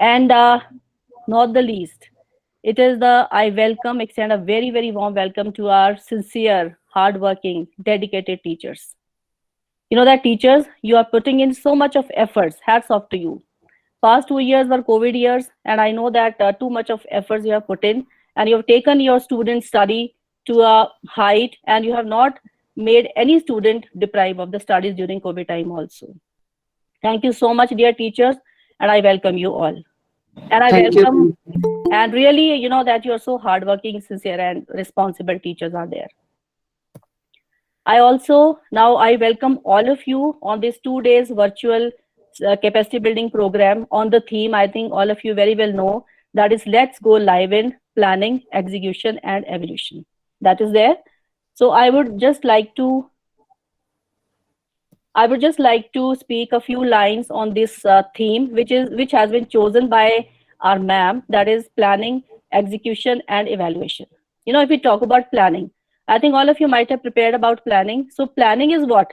And not the least, it is extend a very, very warm welcome to our sincere, hardworking, dedicated teachers. You know that teachers, you are putting in so much of efforts. Hats off to you. Past 2 years were COVID years, and I know that too much of efforts you have put in, and you have taken your student study to a height, and you have not made any student deprive of the studies during COVID time also. Thank you so much, dear teachers, and I welcome you all. And I Thank welcome, you. and really, you know that you are so hardworking, sincere, and responsible teachers are there. I welcome all of you on this 2 days virtual capacity building program on the theme. I think all of you very well know that is let's go live in planning, execution, and evolution. That is there. So I would just like to speak a few lines on this theme, which has been chosen by our ma'am. That is planning, execution, and evaluation. You know, if we talk about planning, I think all of you might have prepared about planning. So planning is what?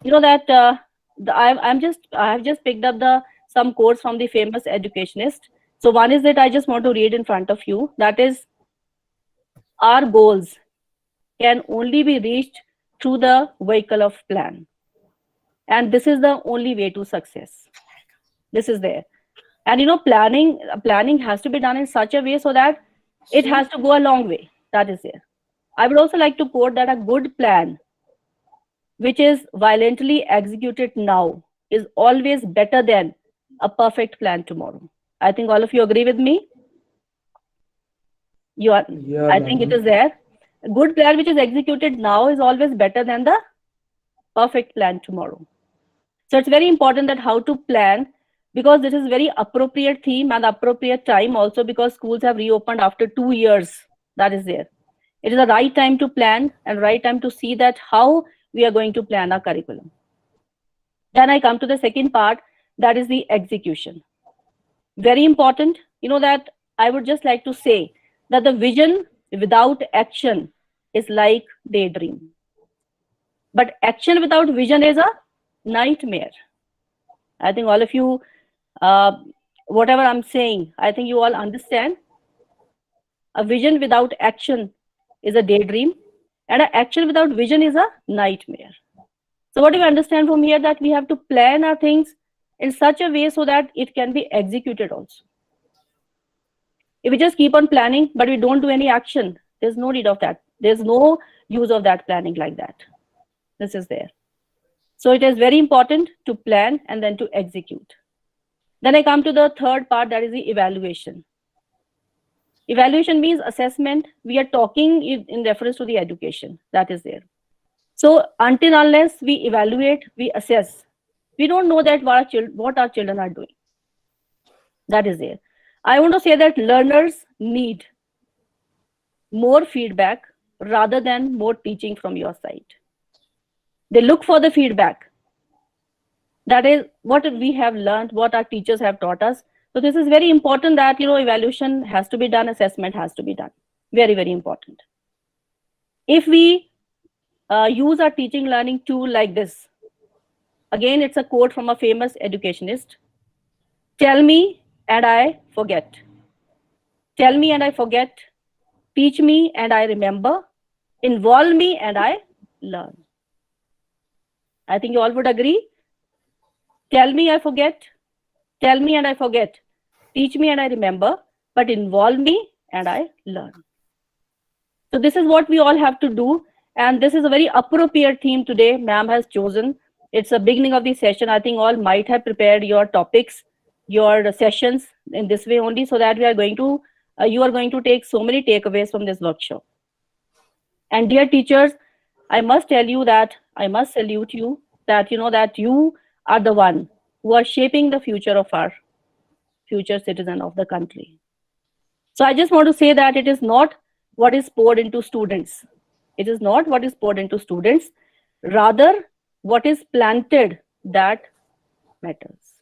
You know that I have just picked up the some quotes from the famous educationist. So one is that I just want to read in front of you. That is, our goals can only be reached through the vehicle of plan, and this is the only way to success. This is there. And you know, planning has to be done in such a way so that it has to go a long way. That is there. I would also like to quote that a good plan which is violently executed now is always better than a perfect plan tomorrow. I think all of you agree with me. You are, Yeah, I think it ma'am. is there. A good plan which is executed now is always better than the perfect plan tomorrow. So it's very important that how to plan, because this is very appropriate theme and appropriate time also, because schools have reopened after 2 years. That is there. It is the right time to plan and right time to see that how we are going to plan our curriculum. Then I come to the second part, that is the execution. Very important. You know that I would just like to say that the vision without action is like daydream. But action without vision is a nightmare. I think all of you, uh, whatever I'm saying, I think you all understand. A vision without action is a daydream, and an action without vision is a nightmare. So, what do we understand from here? That we have to plan our things in such a way so that it can be executed also. If we just keep on planning, but we don't do any action, there's no need of that. There's no use of that planning like that. This is there. So, it is very important to plan and then to execute. Then I come to the third part, that is the evaluation. Evaluation means assessment. We are talking in reference to the education. That is there. So until unless we evaluate, we assess, we don't know that what our children are doing. That is there. I want to say that learners need more feedback rather than more teaching from your side. They look for the feedback. That is what we have learned, what our teachers have taught us. So this is very important that, you know, evaluation has to be done, assessment has to be done. Very, very important. If we use our teaching learning tool like this, again, it's a quote from a famous educationist. Tell me and I forget. Tell me and I forget. Teach me and I remember. Involve me and I learn. I think you all would agree. Tell me I forget. Tell me and I forget. Teach me and I remember. But involve me and I learn. So this is what we all have to do. And this is a very appropriate theme today ma'am has chosen. It's the beginning of the session. I think all might have prepared your topics, your sessions in this way only, so that we are going to, you are going to take so many takeaways from this workshop. And dear teachers, I must tell you that I must salute you, that you know that you are the one who are shaping the future of our future citizen of the country. So I just want to say that it is not what is poured into students. It is not what is poured into students, rather what is planted that matters.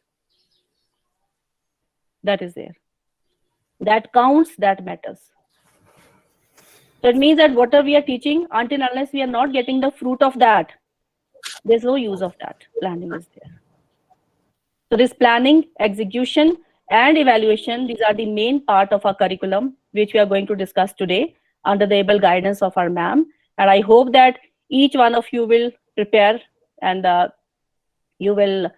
That is there. That counts, that matters. So it means that whatever we are teaching, until unless we are not getting the fruit of that, there's no use of that. Planning is there. So this planning, execution, and evaluation. These are the main part of our curriculum, which we are going to discuss today under the able guidance of our ma'am. And I hope that each one of you will prepare and you will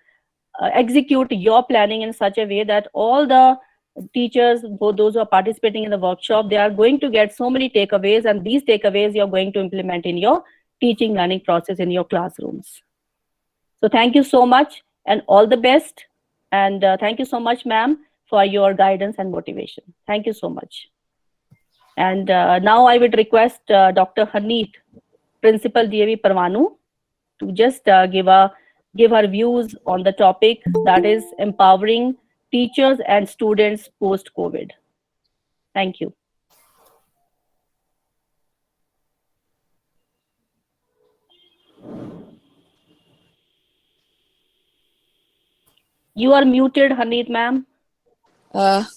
execute your planning in such a way that all the teachers, both those who are participating in the workshop, they are going to get so many takeaways, and these takeaways you're going to implement in your teaching learning process in your classrooms. So thank you so much and all the best. And thank you so much, ma'am, for your guidance and motivation. Thank you so much. And now I would request Dr. Haneet, Principal DAV Parvanu, to just give her views on the topic, that is empowering teachers and students post COVID. Thank you. You are muted, Haneet ma'am.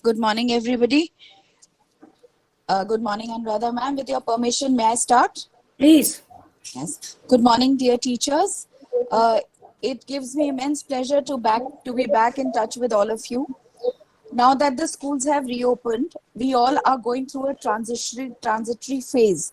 Good morning, everybody. Good morning, Anuradha ma'am. With your permission, may I start? Please. Yes. Good morning, dear teachers. It gives me immense pleasure to be back in touch with all of you. Now that the schools have reopened, we all are going through a transitory phase.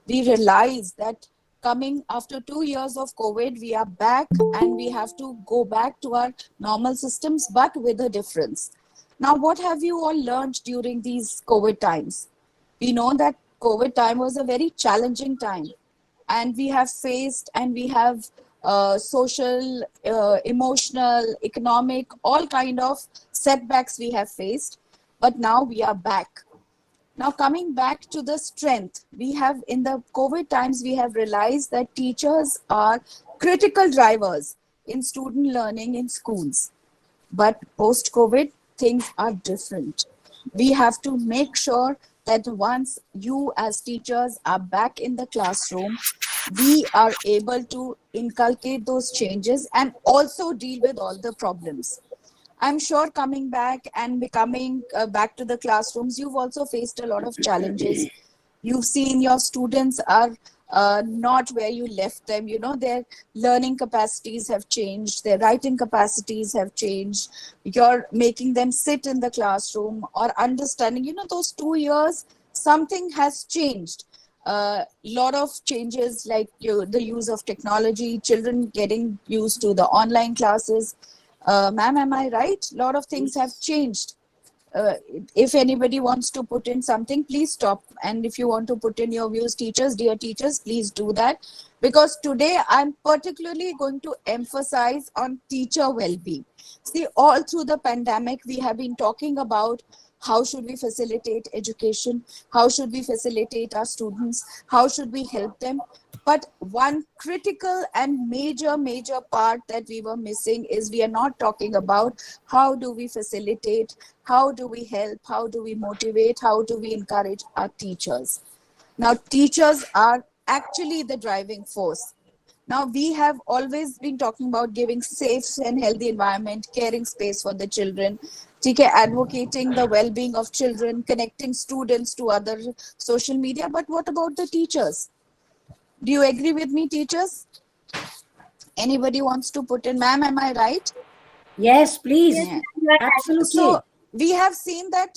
We realize that coming after 2 years of COVID, we are back and we have to go back to our normal systems, but with a difference. Now, what have you all learned during these COVID times? We know that COVID time was a very challenging time, and we have faced and we have social, emotional, economic, all kind of setbacks we have faced, but now we are back. Now, coming back to the strength, we have in the COVID times, we have realized that teachers are critical drivers in student learning in schools. But post-COVID, things are different. We have to make sure that once you as teachers are back in the classroom, we are able to inculcate those changes and also deal with all the problems. I'm sure coming back and becoming back to the classrooms, you've also faced a lot of challenges. You've seen your students are not where you left them. You know, their learning capacities have changed, their writing capacities have changed. You're making them sit in the classroom or understanding, you know, those 2 years, something has changed. Lot of changes like the use of technology, children getting used to the online classes. Ma'am, am I right? A lot of things have changed. If anybody wants to put in something, please stop. And if you want to put in your views, teachers, dear teachers, please do that. Because today I'm particularly going to emphasize on teacher well-being. See, all through the pandemic, we have been talking about how should we facilitate education? How should we facilitate our students? How should we help them? But one critical and major part that we were missing is we are not talking about how do we facilitate, how do we help, how do we motivate, how do we encourage our teachers. Now, teachers are actually the driving force. Now, we have always been talking about giving safe and healthy environment, caring space for the children, advocating the well-being of children, connecting students to other social media. But what about the teachers? Do you agree with me, teachers? Anybody wants to put in? Ma'am, am I right? Yes, please. Yeah. Absolutely. So we have seen that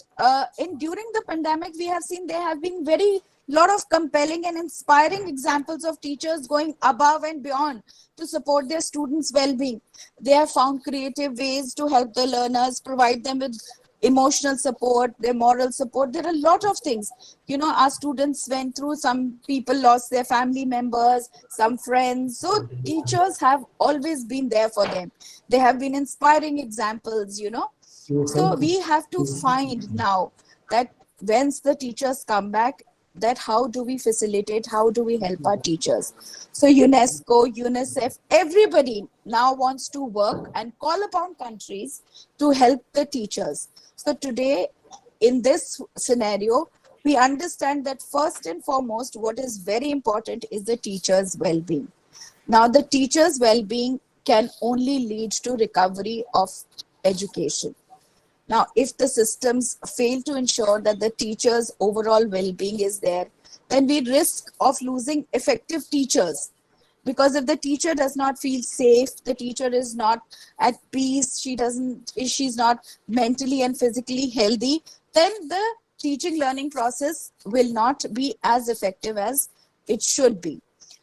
during the pandemic, we have seen there have been very lot of compelling and inspiring examples of teachers going above and beyond to support their students' well-being. They have found creative ways to help the learners, provide them with emotional support, their moral support. There are a lot of things. You know, our students went through, some people lost their family members, some friends. So teachers have always been there for them. They have been inspiring examples, you know. So we have to find now that once the teachers come back, that how do we facilitate, how do we help our teachers? So UNESCO, UNICEF, everybody now wants to work and call upon countries to help the teachers. So today, in this scenario, we understand that first and foremost, what is very important is the teacher's well-being. Now, the teacher's well-being can only lead to recovery of education. Now, if the systems fail to ensure that the teacher's overall well-being is there, then we risk of losing effective teachers. Because if the teacher does not feel safe, the teacher is not at peace, she's not mentally and physically healthy, then the teaching learning process will not be as effective as it should be.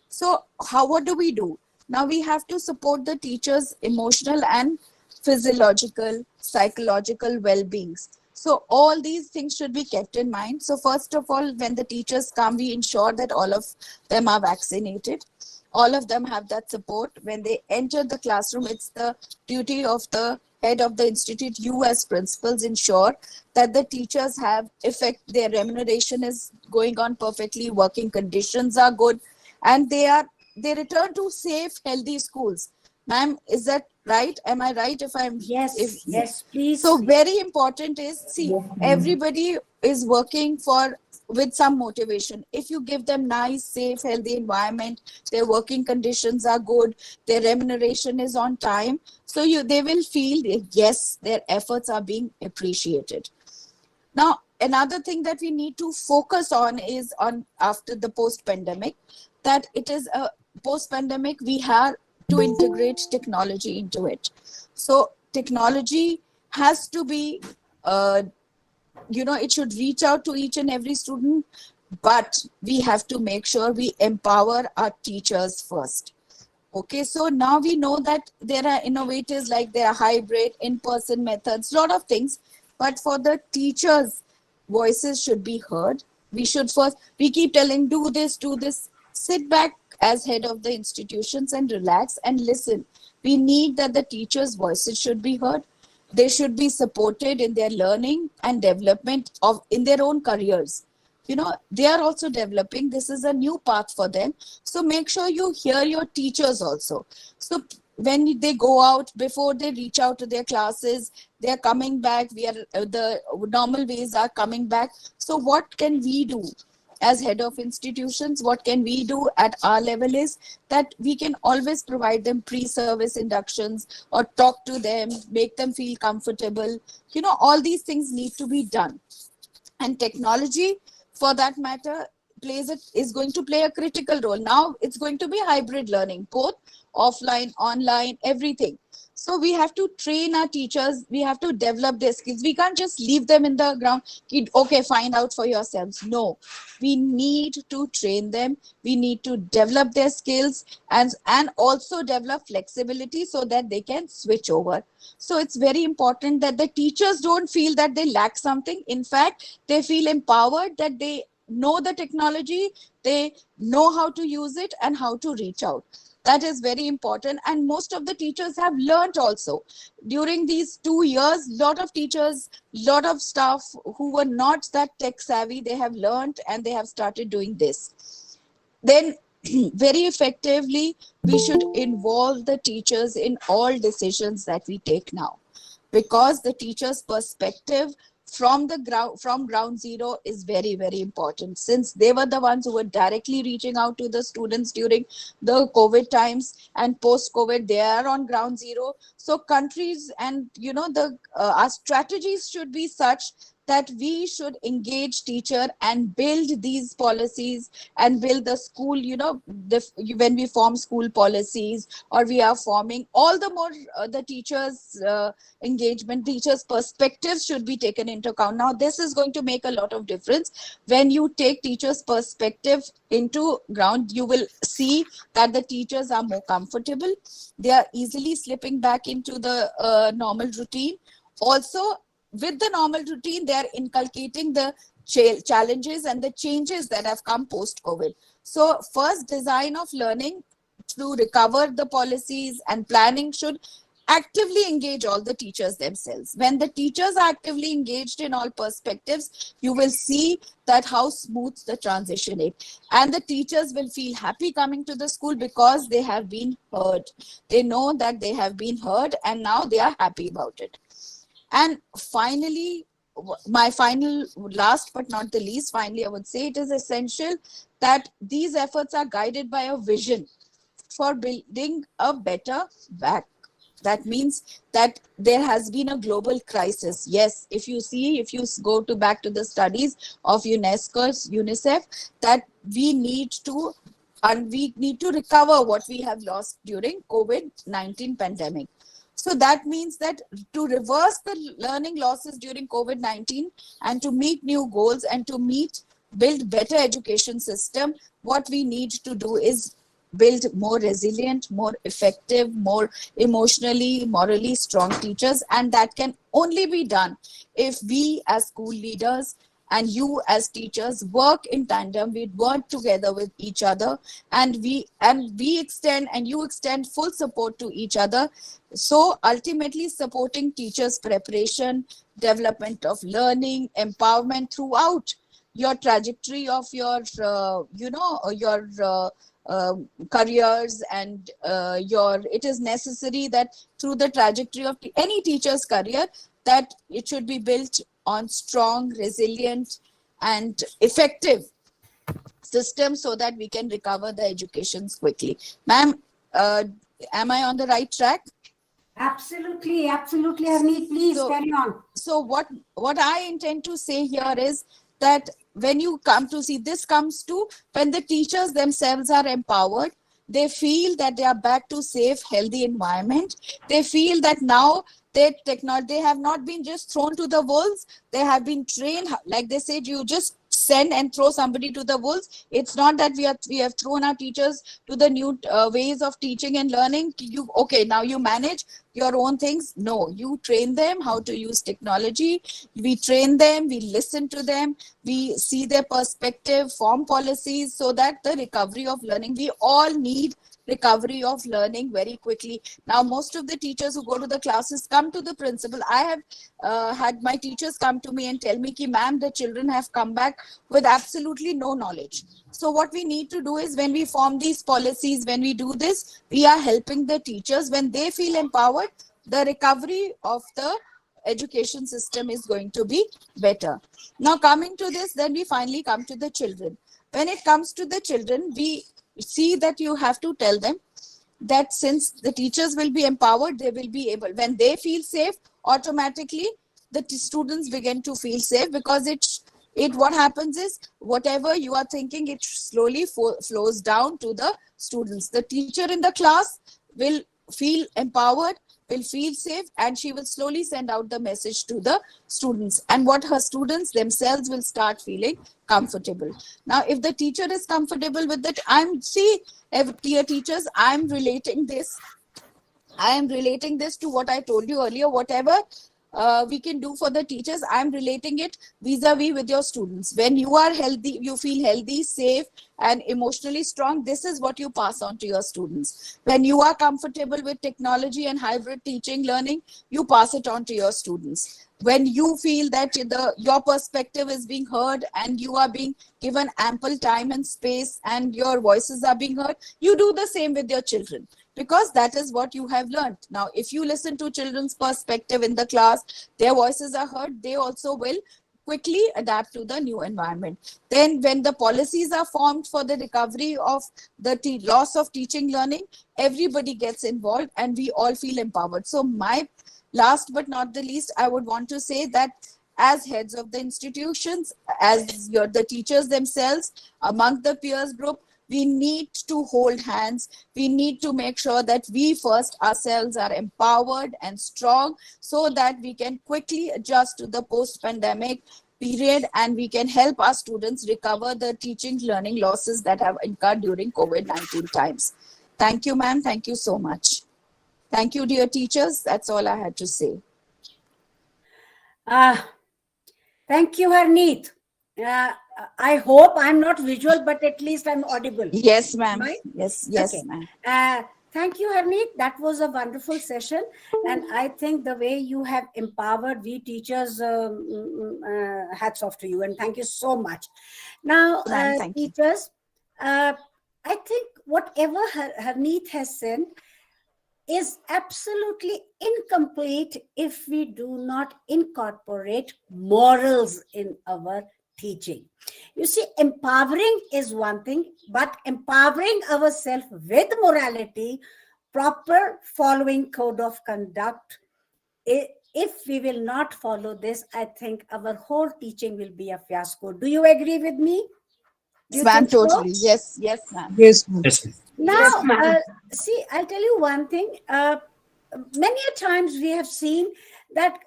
So what do we do? Now we have to support the teacher's emotional and physiological, psychological well-beings. So all these things should be kept in mind. So first of all, when the teachers come, we ensure that all of them are vaccinated. All of them have that support. When they enter the classroom, it's the duty of the head of the institute, you as principals, ensure that the teachers have effect, their remuneration is going on perfectly, working conditions are good, and they return to safe, healthy schools. Ma'am, is that right? Am I right? Yes, If yes, please. so very important is, see, everybody is working for with some motivation. If you give them nice, safe, healthy environment, their working conditions are good, their remuneration is on time, so they will feel yes, their efforts are being appreciated. Now, another thing that we need to focus on is on after the post-pandemic, that it is a post-pandemic, we have to integrate technology into it. So technology has to be, it should reach out to each and every student, but we have to make sure we empower our teachers first. Okay, so now we know that there are innovators, like there are hybrid, in-person methods, lot of things. But for the teachers, voices should be heard. We keep telling, do this, do this. Sit back as head of the institutions and relax and listen. We need that the teachers' voices should be heard. They should be supported in their learning and development of in their own careers. They are also developing. This is a new path for them. So make sure you hear your teachers also. So when they go out, before they reach out to their classes, they are coming back. The normal ways are coming back. So what can we do as head of institutions? What can we do at our level is that we can always provide them pre-service inductions or talk to them, make them feel comfortable. All these things need to be done. And technology, for that matter, is going to play a critical role. Now it's going to be hybrid learning, both offline, online, everything. So we have to train our teachers, we have to develop their skills. We can't just leave them in the ground, okay, find out for yourselves. No, we need to train them, we need to develop their skills, and also develop flexibility so that they can switch over. So it's very important that the teachers don't feel that they lack something. In fact, they feel empowered, that they know the technology, they know how to use it and how to reach out. That is very important. And most of the teachers have learned also. During these 2 years, lot of teachers, lot of staff who were not that tech savvy, they have learned and they have started doing this. Then very effectively, we should involve the teachers in all decisions that we take now, because the teacher's perspective from ground zero is very, very important, since they were the ones who were directly reaching out to the students during the COVID times, and post COVID they are on ground zero. So countries and the our strategies should be such that we should engage teacher and build these policies and build the school, when we form school policies, or we are forming, all the more the teachers engagement, teachers perspectives should be taken into account. Now this is going to make a lot of difference. When you take teachers perspective into ground, you will see that the teachers are more comfortable, they are easily slipping back into the normal routine. Also, with the normal routine, they are inculcating the challenges and the changes that have come post COVID. So first, design of learning to recover the policies and planning should actively engage all the teachers themselves. When the teachers are actively engaged in all perspectives, you will see that how smooth the transition is. And the teachers will feel happy coming to the school because they have been heard. They know that they have been heard and now they are happy about it. And finally, my final, last but not the least, finally, I would say it is essential that these efforts are guided by a vision for building a better back. That means that there has been a global crisis. Yes, if you go back to the studies of UNESCO's UNICEF, that we need to and we need to recover what we have lost during COVID-19 pandemic. So that means that to reverse the learning losses during COVID-19 and to meet new goals and to build better education system, what we need to do is build more resilient, more effective, more emotionally, morally strong teachers. And that can only be done if we as school leaders and you as teachers work in tandem, we work together with each other, and we extend and you extend full support to each other. So ultimately supporting teachers preparation, development of learning, empowerment throughout your trajectory of your careers, and your it is necessary that through the trajectory of any teacher's career, that it should be built on strong, resilient, and effective system so that we can recover the educations quickly. Ma'am, am I on the right track? Absolutely, absolutely, Harneet. Please So, carry on. so what I intend to say here is that when you come to see, this comes to when the teachers themselves are empowered, they feel that they are back to safe, healthy environment. They feel that now they have not been just thrown to the wolves. They have been trained. Like they said, you just send and throw somebody to the wolves. It's not that we have thrown our teachers to the new ways of teaching and learning. You okay, now you manage your own things. No, you train them how to use technology. We train them, we listen to them, we see their perspective, form policies, so that the recovery of learning, we all need recovery of learning very quickly. Now most of the teachers who go to the classes come to the principal. I have had my teachers come to me and tell me ki ma'am, the children have come back with absolutely no knowledge. So what we need to do is, when we form these policies, when we do this, we are helping the teachers. When they feel empowered, the recovery of the education system is going to be better. Now coming to this, then we finally come to the children. When it comes to the children, we see that you have to tell them that since the teachers will be empowered, they will be able, when they feel safe, automatically the students begin to feel safe, because it what happens is, whatever you are thinking, it slowly flows down to the students. The teacher in the class will feel empowered, will feel safe, and she will slowly send out the message to the students, and what her students themselves will start feeling comfortable. Now if the teacher is comfortable with that, dear teachers, I am relating this to what I told you earlier. Whatever we can do for the teachers, I am relating it vis-a-vis with your students. When you are healthy, you feel healthy, safe, and emotionally strong, this is what you pass on to your students. When you are comfortable with technology and hybrid teaching, learning, you pass it on to your students. When you feel that your perspective is being heard and you are being given ample time and space and your voices are being heard, you do the same with your children, because that is what you have learned. Now if you listen to children's perspective in the class, their voices are heard, they also will quickly adapt to the new environment. Then when the policies are formed for the recovery of the loss of teaching learning, everybody gets involved and we all feel empowered. So my last but not the least, I would want to say that as heads of the institutions, as the teachers themselves, among the peers group, we need to hold hands. We need to make sure that we first ourselves are empowered and strong, so that we can quickly adjust to the post-pandemic period and we can help our students recover the teaching learning losses that have incurred during COVID-19 times. Thank you, ma'am. Thank you so much. Thank you, dear teachers. That's all I had to say. Uh, Thank you, Harneet. Uh, I hope I'm not visual, but at least I'm audible. Yes, ma'am. Right? Yes, Okay. ma'am. Thank you, Harneet. That was a wonderful session. And I think the way you have empowered we teachers, hats off to you. And thank you so much. Now, Ma'am, thank you. teachers, I think whatever Harneet has said is absolutely incomplete if we do not incorporate morals in our teaching. You see, empowering is one thing, but empowering ourselves with morality, proper following code of conduct, if we will not follow this, I think our whole teaching will be a fiasco. Do you agree with me? Do you ma'am, think so? totally. Yes, yes, ma'am. Yes, ma'am. Yes, ma'am. Now, Yes, ma'am. see, I'll tell you one thing. Many a times we have seen that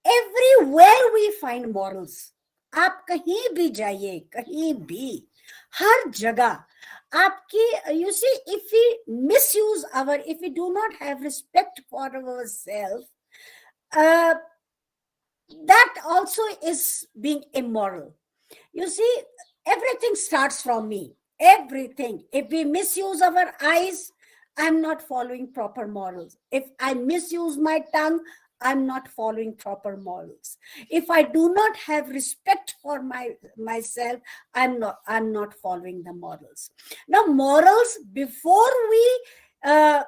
everywhere we find morals. आप कहीं भी जाइए, कहीं भी, हर जगह आपकी, you see, if we do not have respect for ourselves, uh, that also is being immoral. You see, everything starts from me. Everything. If we misuse our eyes, I'm not following proper morals. If I misuse my tongue, I'm not following proper morals. If I do not have respect for myself, I'm not following the morals. Now, morals, before we uh,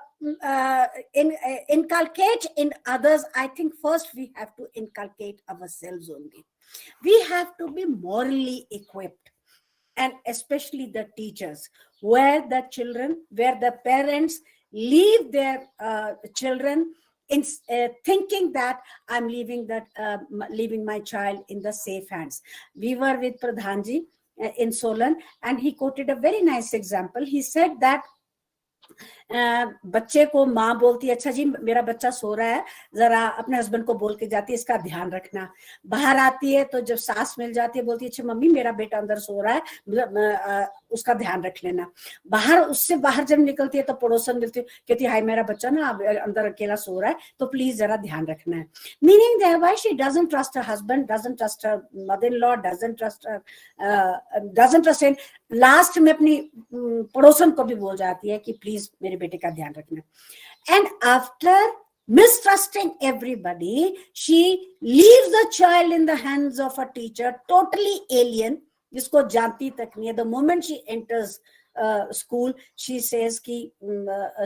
inculcate in others, I think first we have to inculcate ourselves only. We have to be morally equipped, and especially the teachers, where the parents leave their children in thinking that I'm leaving my child in the safe hands. We were with Pradhanji in Solan, and he quoted a very nice example. He said that बच्चे को माँ बोलती है, अच्छा जी मेरा बच्चा सो रहा है, जरा अपने हस्बैंड को बोल के जाती है इसका ध्यान रखना. बाहर आती है तो जब सास मिल जाती है बोलती है, अच्छा मम्मी मेरा बेटा अंदर सो रहा है, उसका ध्यान रख लेना. उससे बाहर जब निकलती है तो पड़ोसन मिलती है, कहती है हाय मेरा बच्चा ना अंदर अकेला सो रहा है तो प्लीज जरा ध्यान रखना है. Meaning that why she doesn't trust her husband, doesn't trust her mother in law, doesn't trust in last में अपनी पड़ोसन को भी बोल जाती है कि प्लीज मेरे बेटे का ध्यान रखना. And after mistrusting everybody, she leaves the child in the hands of a teacher, totally alien, जिसको जानती तक नहीं है. The moment she enters school, she says कि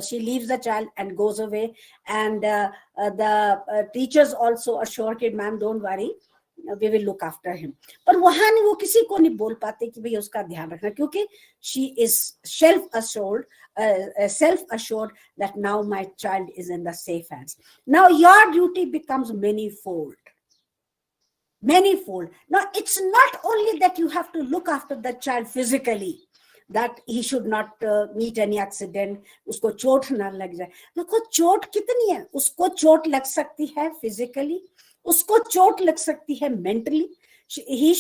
she leaves the child and goes away, and the teachers also assure कि ma'am don't worry, we will look after him. पर वहां नहीं, वो किसी को नहीं बोल पाते कि भाई उसका ध्यान रखना, क्योंकि she is self-assured that now my child is in the safe hands. Now your duty becomes manifold. Now it's not only that you have to look after the child physically, that he should not meet any accident, उसको चोट ना लग जाए. देखो चोट कितनी है, उसको चोट लग सकती है physically, उसको चोट लग सकती है mentally. He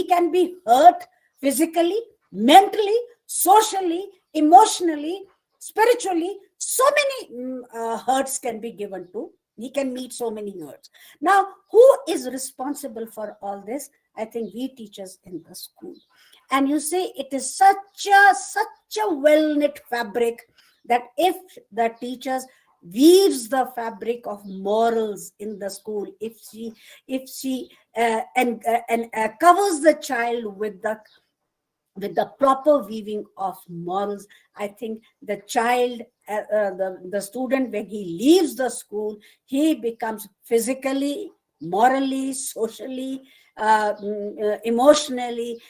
can be hurt physically, mentally, socially, emotionally, spiritually. So many hurts can be given to. He can meet so many hurts. Now, who is responsible for all this? I think we teachers in the school. And you see, it is such a well-knit fabric that if the teachers weaves the fabric of morals in the school, if she covers the child with the proper weaving of morals, I think the child, the student, when he leaves the school, he becomes physically, morally, socially, emotionally,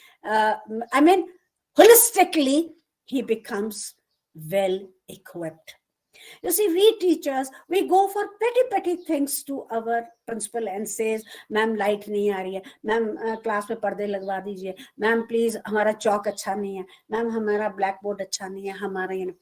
holistically, he becomes well equipped. You see, we teachers, we go for petty things to our principal and says, ma'am light nahi aa rahi hai, ma'am class mein पर्दे लगवा दीजिए, ma'am please हमारा chalk अच्छा नहीं है, ma'am हमारा blackboard अच्छा नहीं है, हमारा ये.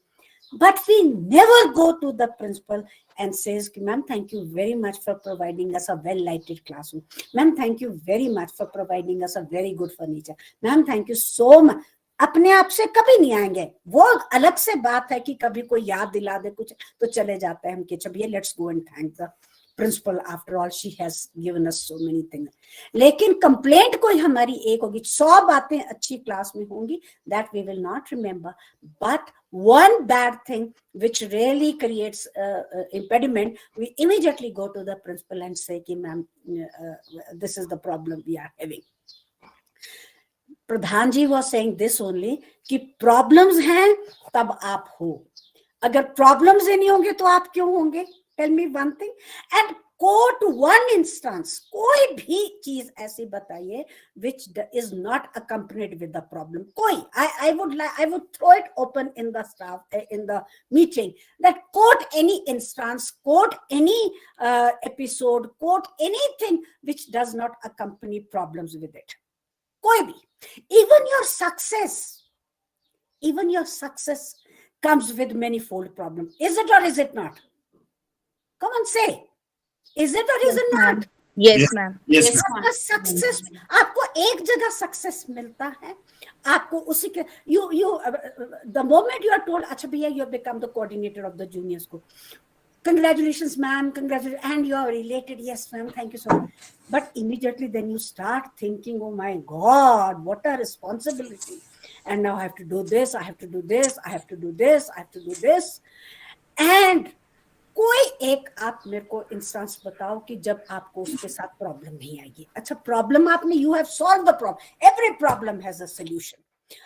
But we never go to the principal and says, ma'am, thank you very much for providing us a well-lighted classroom. Ma'am, thank you very much for providing us a very good furniture. Ma'am, thank you so much. अपने आप से कभी नहीं आएंगे. वो अलग से बात है कि कभी कोई याद दिला दे कुछ तो चले जाते हैं हम कि चलिए let's go and thank the principal, after all she has given us so many things. लेकिन कंप्लेंट कोई हमारी एक होगी, 100 बातें अच्छी क्लास में होंगी, that we will not remember, but one bad thing which really creates impediment, we immediately go to the principal and say कि ma'am this is the problem we are having. Pradhan ji was saying this only कि problems हैं तब आप हो, अगर problems ही नहीं होंगे तो आप क्यों होंगे? Tell me one thing and quote one instance, कोई भी चीज ऐसी बताइए which is not accompanied with the problem. कोई, I would throw it open in the staff in the meeting that quote any instance, quote any episode, quote anything which does not accompany problems with it. कोई भी, even your success comes with manifold problems. Is it or is it not? Come on, say, is it or is Yes, it ma'am. not? Yes, ma'am. Yes, आपका success, आपको एक जगह success मिलता है, आपको उसी के you the moment you are told, अच्छा भैया, you have become the coordinator of the junior school, congratulations ma'am, congratulations, and you are related, yes ma'am, thank you so much. But immediately then you start thinking, oh my God, what a responsibility, and now I have to do this, I have to do this, I have to do this, I have to do this. And कोई एक आप मेरे को instance बताओ कि जब आपको उसके साथ प्रॉब्लम नहीं आएगी. अच्छा, प्रॉब्लम आपने, you have solve the problem, every problem has a solution.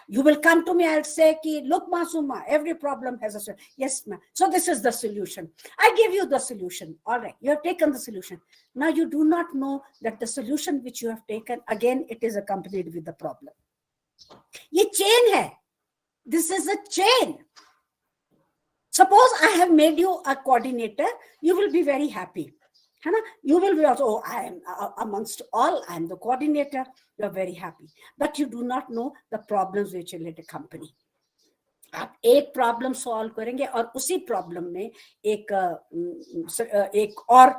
You will come to me, I'll say ki, look Masuma, every problem has a solution. Yes ma'am, so this is the solution, I give you the solution. All right, you have taken the solution. Now you do not know that the solution which you have taken, again it is accompanied with the problem. Ye chain hai, this is a chain. Suppose I have made you a coordinator, you will be very happy. You will be also, oh, I am amongst all, I am the coordinator, you are very happy. But you do not know the problems which will let a company. आप एक problem solve करेंगे और उसी problem में एक और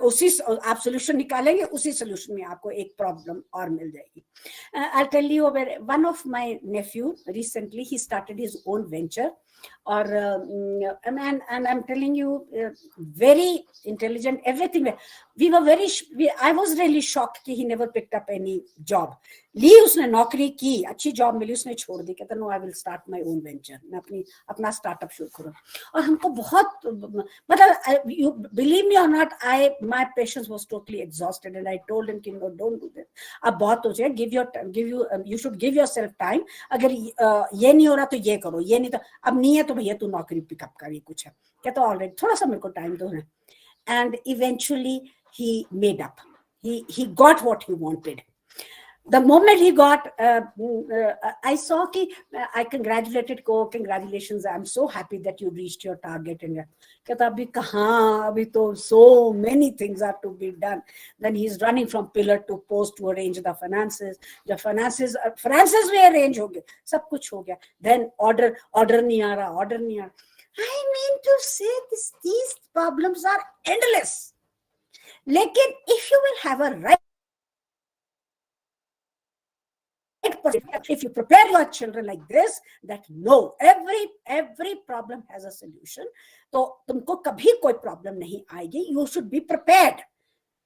उसी आप सॉल्यूशन निकालेंगे, उसी सॉल्यूशन में आपको एक प्रॉब्लम और मिल जाएगी. I'll tell you, one of my nephew recently, he started his own venture, or and I'm telling you, very intelligent, everything. I was really shocked कि he never picked up any job. ली उसने नौकरी की, अच्छी job मिली, उसने छोड़ दी, कहता no, I will start my own venture, मैं अपना स्टार्टअप शुरू करूं. और हमको बहुत, मतलब, यू बिलीव मी और not, my patience was totally exhausted and I told him कि नो, डोंट डू दिस, अब बहुत हो जाए, you should give yourself time. अगर ये नहीं हो रहा तो ये करो, ये नहीं तो अब नहीं है तो भैया तू नौकरी पिकअप कर, ये कुछ है. कहता ऑलरेडी थोड़ा सा मेरे को टाइम दो. And eventually he made up, he got what he wanted. The moment he got, I saw कि I congratulated को, congratulations, I'm so happy that you reached your target. And कहता अभी कहाँ, अभी तो so many things are to be done. Then he's running from pillar to post to arrange the finances. जब finances भी arrange हो गए, सब कुछ हो गया. Then order नहीं आ रहा. I mean to say these problems are endless. लेकिन if you will have a right, if you prepare your children like this, that no, every problem has a solution, तो तुमको कभी कोई problem नहीं आएगी. You should be prepared.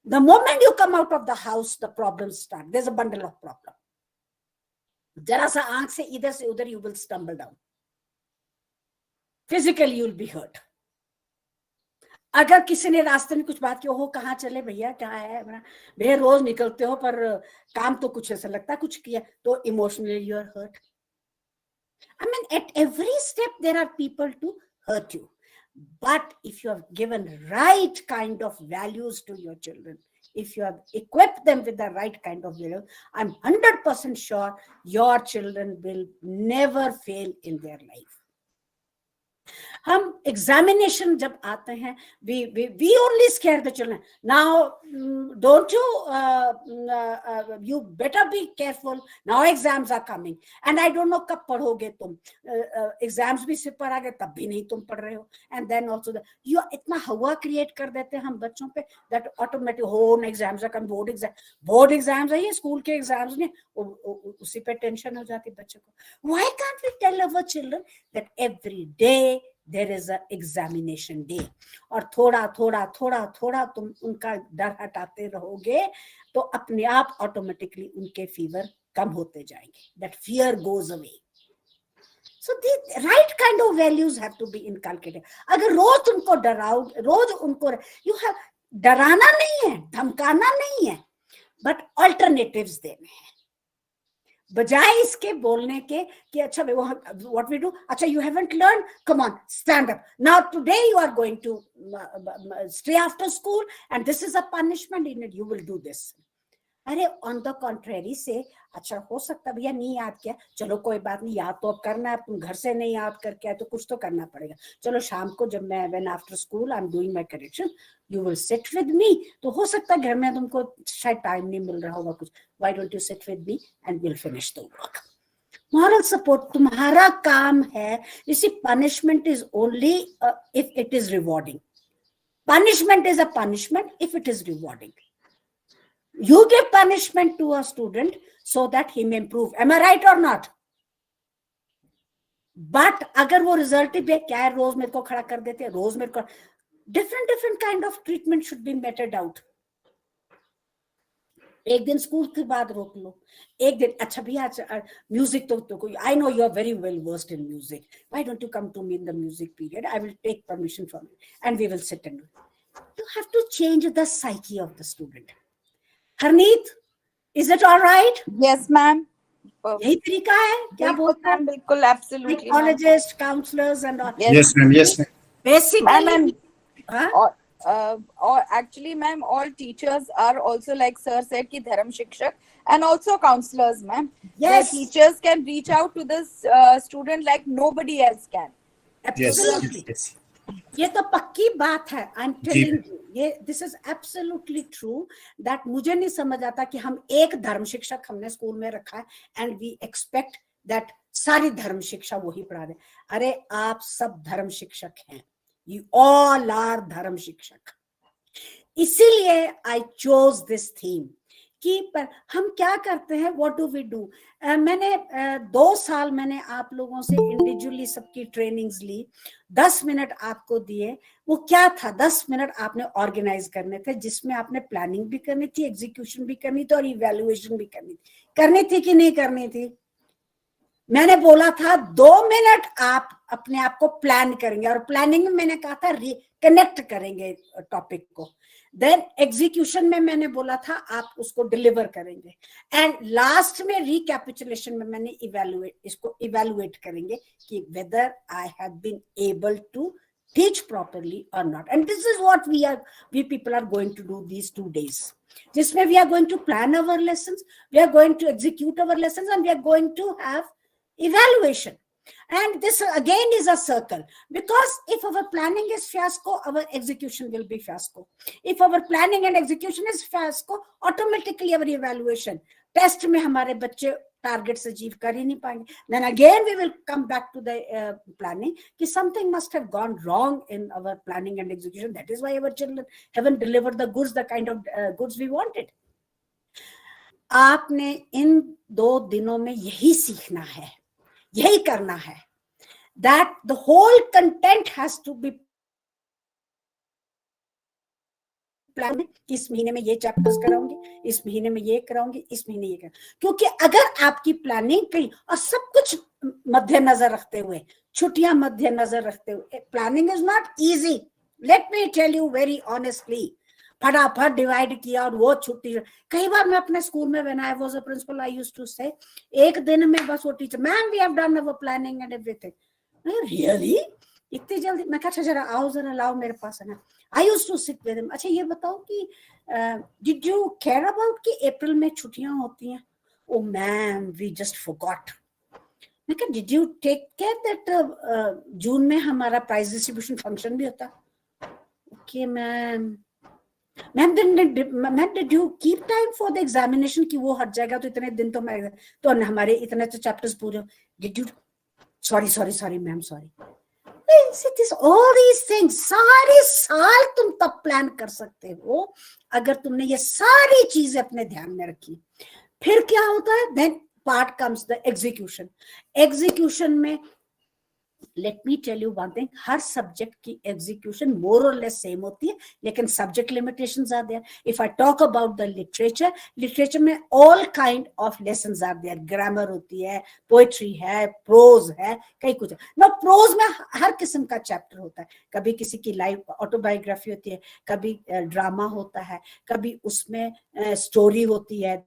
The moment you come out of the house, the problems start. There's a bundle of problem. जरा सा आंख से इधर से उधर, you will stumble down. Physically you will be hurt. अगर किसी ने रास्ते में कुछ बात की, हो कहाँ चले भैया, क्या है भैया, रोज निकलते हो पर काम तो कुछ ऐसा लगता है कुछ किया, तो emotionally you are hurt. I mean, at every step there are people to hurt you. But if you have given right kind of values to your children, if you have equipped them with the right kind of values, I'm 100% sure your children will never fail in their life. हम examination जब आते हैं, we only scare the children. Now, don't you better be careful. Now exams are coming, and I don't know कब पढ़ोगे तुम. Exams भी सिर पर आ गए, तब भी नहीं तुम पढ़ रहे हो. And then also you इतना हवा क्रिएट कर देते हैं हम बच्चों पे, that automatic हो exams are coming, board exams है, ये स्कूल के एग्जाम्स नहीं, उसी पे टेंशन हो जाती बच्चों को. Why can't we tell our children that every day there is a examination day, और थोड़ा तुम उनका डर हटाते रहोगे तो अपने आप ऑटोमेटिकली उनके फीवर कम होते जाएंगे. That fear goes away. So the right kind of values have to be inculcated. अगर रोज तुमको डराओगे, रोज उनको, you have, डराना नहीं है, धमकाना नहीं है, but alternatives देने हैं. बजाय इसके बोलने के कि अच्छा what we do, अच्छा you haven't learned, come on, stand up. Now today you are going to stay after school and this is a punishment in it, you will do this. अरे ऑन द कॉन्ट्रेरी से, अच्छा हो सकता भैया नहीं याद किया, चलो कोई बात नहीं, याद तो अब करना है, तुम घर से नहीं याद करके आए तो कुछ तो करना पड़ेगा, चलो शाम को जब मैं when after school I am doing my correction you will sit with मी, तो हो सकता है घर में तुमको शायद टाइम नहीं मिल रहा होगा कुछ, why don't you sit with me and will finish the work. Moral support तुम्हारा काम है। You see punishment is only if it is rewarding, punishment is a punishment if it is rewarding. You give punishment to a student so that he may improve, am I right or not? But अगर वो result ही क्या है, रोज मेरे को खड़ा कर देते हैं, रोज मेरे को, different kind of treatment should be mated out. एक दिन स्कूल के बाद रोक लो, एक दिन अच्छा भैया म्यूजिक तो कोई, I know you are very well versed in music, why don't you come to me in the music period, I will take permission from you and we will sit and you have to change the psyche of the student. Harneet, is it all right? Yes, ma'am. यही तरीका है क्या बोलते हैं? बिल्कुल, absolutely. Psychologists, counselors and all. Yes, ma'am. Yes, ma'am. Basically, or actually, ma'am, all teachers are also, like sir said, ki dharam shikshak and also counselors, ma'am. Yes. The teachers can reach out to this student like nobody else can. Absolutely. Yes. ये तो पक्की बात है, I am telling you, ये this is absolutely true that मुझे नहीं समझ आता कि हम एक धर्म शिक्षक हमने स्कूल में रखा है एंड वी एक्सपेक्ट दैट सारी धर्म शिक्षा वही पढ़ा रहे। अरे आप सब धर्म शिक्षक हैं, यू ऑल आर धर्म शिक्षक। इसीलिए आई चोज दिस थीम कि पर हम क्या करते हैं, व्हाट डू वी डू। मैंने 2 साल मैंने आप लोगों से इंडिविजुअली सबकी ट्रेनिंग्स ली, 10 मिनट आपको दिए। वो क्या था, 10 मिनट आपने ऑर्गेनाइज करने थे, जिसमें आपने प्लानिंग भी करनी थी, एग्जीक्यूशन भी करनी थी और इवैल्यूएशन भी करनी थी कि नहीं करनी थी। मैंने बोला था 2 मिनट आप अपने आप को प्लान करेंगे और प्लानिंग में मैंने कहा था रिकनेक्ट करेंगे टॉपिक को, देन एग्जीक्यूशन में मैंने बोला था आप उसको डिलीवर करेंगे, एंड लास्ट में रिकैपिचुलेशन में मैंने इसको इवैल्यूएट करेंगे कि whether I have been able to teach properly और not. And this is what we people are going to do these 2 days, जिसमें we are going to plan our lessons, we are going to execute our lessons and we are going to have evaluation. And this again is a circle, because if our planning is fiasco, our execution will be fiasco. If our planning and execution is fiasco, automatically our evaluation test में हमारे बच्चे targets achieve कर ही नहीं पाएंगे। Then again we will come back to the planning कि something must have gone wrong in our planning and execution, that is why our children haven't delivered the goods, the kind of goods we wanted. आपने इन 2 दिनों में यही सीखना है, यही करना है, that the whole content has to be planned। इस महीने में ये चैप्टर्स कराऊंगी, इस महीने में ये कराऊंगी, इस महीने ये कराऊंगी, क्योंकि अगर आपकी प्लानिंग कहीं और सब कुछ मद्देनजर रखते हुए, छुट्टियां मद्देनजर रखते हुए, planning is not easy, let me tell you very honestly. फटाफट डिवाइड किया और वो छुट्टी, कई बार मैं अपने स्कूल में when I was a principal I used to say एक दिन में बस वो teacher, ma'am we have done our planning and everything, really इतनी जल्दी? मैं कहा जरा आओ, जरा लाओ मेरे पास है ना। I used to sit with him, अच्छा ये बताओ कि डिड यू केयर अबाउट कि अप्रैल में छुट्टियां होती हैं? Oh ma'am we just forgot. मैं कहा did you take care that June में हमारा प्राइज डिस्ट्रीब्यूशन फंक्शन भी होता? Okay ma'am. Ma'am did you keep time for the examination कि वो हट जाएगा तो इतने दिन तो मैं तो हमारे इतने तो चैप्टर्स पूरे, did you, sorry ma'am sorry. This all these things सारे साल तुम तब प्लान कर सकते हो अगर तुमने ये सारी चीजें अपने ध्यान में रखी। फिर क्या होता है, then part comes the execution. Execution में let me tell you one thing, हर सब्जेक्ट की एग्जीक्यूशन मोर और लेस सेम होती है, लेकिन subject limitations are there. If I talk about the literature में all kind of lessons are there, grammar होती है, पोएट्री है, प्रोज है, कई कुछ है ना। प्रोज में हर किस्म का चैप्टर होता है, कभी किसी की लाइफ ऑटोबायोग्राफी होती है, कभी ड्रामा होता है, कभी उसमें स्टोरी होती है,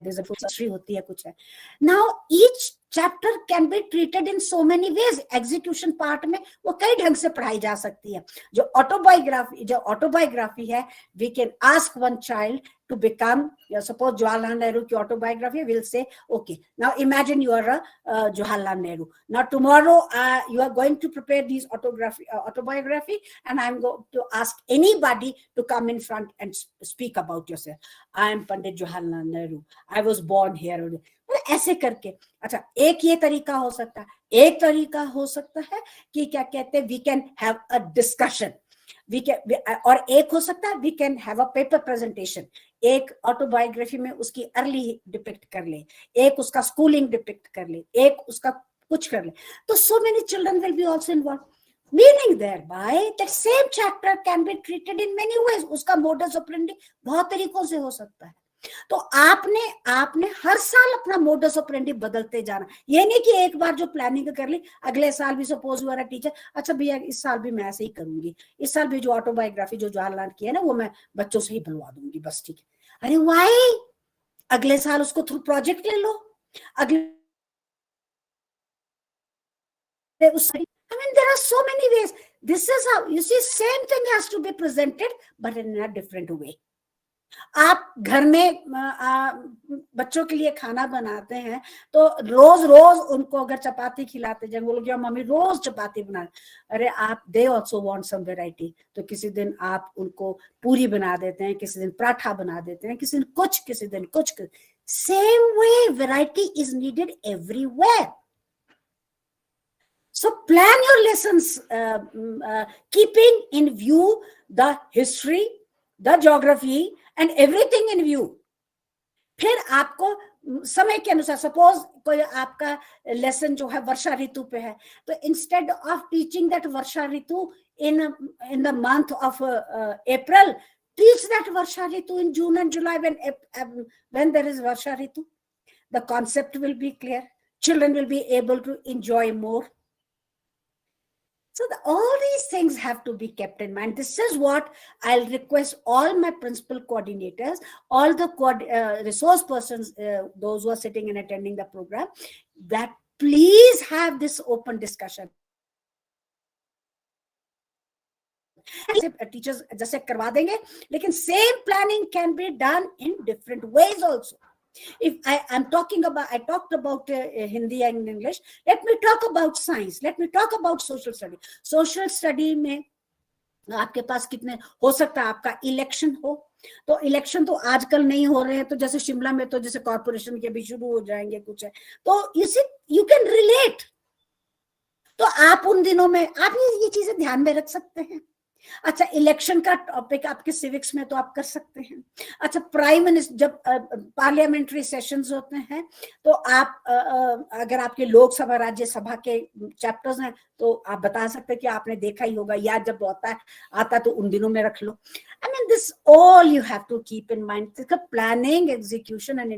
हिस्ट्री होती है, कुछ है। Now each chapter can be treated in so many ways. Execution part में वो कई ढंग से पढ़ाई जा सकती है. जो ऑटोबायोग्राफी है, we can ask one child to become, suppose Jawaharlal Nehru ki autobiography, will say, okay, now imagine you are a Jawaharlal Nehru. Now tomorrow you are going to prepare these autobiography, and I'm going to ask anybody to come in front and speak about yourself. I am Pandit Jawaharlal Nehru. I was born here. ऐसे करके. अच्छा, एक ये तरीका हो सकता है. एक तरीका हो सकता है कि क्या कहते हैं, we can have a discussion. और एक हो सकता है we can have a paper presentation. एक ऑटोबायोग्राफी में उसकी अर्ली डिपिक्ट कर ले, एक उसका स्कूलिंग डिपिक्ट कर ले, एक उसका कुछ कर ले. तो so many children will be also involve. Meaning thereby that same chapter can be treated in many ways. उसका modus operandi बहुत तरीकों से हो सकता है. तो आपने हर साल अपना मोडस ऑपरेंडी बदलते जाना. ये नहीं कि एक बार जो प्लानिंग कर ली अगले साल भी suppose you are a teacher, अच्छा भैया इस साल भी मैं ऐसे ही करूंगी, इस साल भी जो ऑटोबायोग्राफी जो जवाहरलाल की है ना वो मैं बच्चों से ही बनवा दूंगी, बस ठीक है. अरे व्हाई? अगले साल उसको थ्रू प्रोजेक्ट ले लो. अगले I mean, there are so many ways. This is how you see, same thing has to be presented but in a different way. आप घर में बच्चों के लिए खाना बनाते हैं तो रोज रोज उनको अगर चपाती खिलाते जाएंगे, वो लोग मम्मी रोज चपाती बना, अरे आप they also want some variety. तो किसी दिन आप उनको पूरी बना देते हैं, किसी दिन पराठा बना देते हैं, किसी दिन कुछ. Same way variety is needed everywhere. So plan your lessons keeping in view the history, the geography and everything in view. फिर आपको समय के अनुसार, सपोज कोई आपका लेसन जो है वर्षा ऋतु पे है, तो instead of teaching that Varsha Ritu in the month of April, teach that varsha ritu in June and July when there is varsha ritu. The concept will be clear. Children will be able to enjoy more. So all these things have to be kept in mind. This is what I'll request all my principal coordinators, all the resource persons, those who are sitting and attending the program, that please have this open discussion. Teachers जैसे करवा देंगे, लेकिन same planning can be done in different ways also. If I talked about Hindi and English, let me talk about science, let me talk about social study. Social study में आपके पास कितने हो सकता है, आपका इलेक्शन हो, तो इलेक्शन तो आजकल नहीं हो रहे हैं, तो जैसे शिमला में तो जैसे कॉर्पोरेशन के भी शुरू हो जाएंगे कुछ है, तो you can relate. तो आप उन दिनों में आप ये चीजें ध्यान में रख सकते हैं. अच्छा, इलेक्शन का टॉपिक आपके सिविक्स में तो आप कर सकते हैं. अच्छा, प्राइम मिनिस्टर जब पार्लियामेंट्री सेशंस होते हैं तो आप अगर आपके लोकसभा राज्यसभा के चैप्टर्स हैं तो आप बता सकते हैं कि आपने देखा ही होगा, या जब आता तो उन दिनों में रख लो. I mean, this all you have to keep in mind. The planning, execution and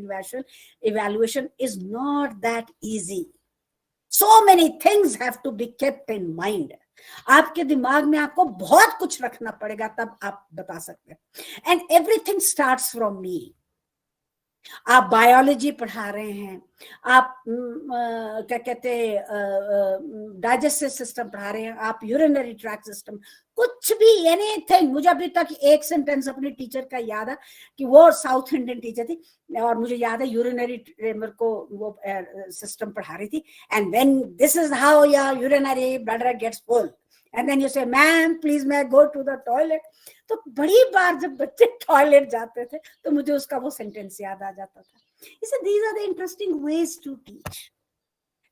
evaluation is not that easy. So many things have to be kept in mind. आपके दिमाग में आपको बहुत कुछ रखना पड़ेगा, तब आप बता सकते हैं. And everything starts from me. आप बायोलॉजी पढ़ा रहे हैं, आप क्या कहते हैं डाइजेस्टिव सिस्टम पढ़ा रहे हैं, आप यूरिनरी ट्रैक सिस्टम, कुछ भी एनीथिंग. मुझे अभी तक एक सेंटेंस अपने टीचर का याद है कि वो साउथ इंडियन टीचर थी, और मुझे याद है यूरिनरी मेरे को वो सिस्टम पढ़ा रही थी. And when this is how your urinary bladder gets full, and then you say ma'am please मैं गो टू द टॉयलेट. तो बड़ी बार जब बच्चे टॉयलेट जाते थे तो मुझे उसका वो सेंटेंस याद आ जाता था. So these are the interesting ways to teach.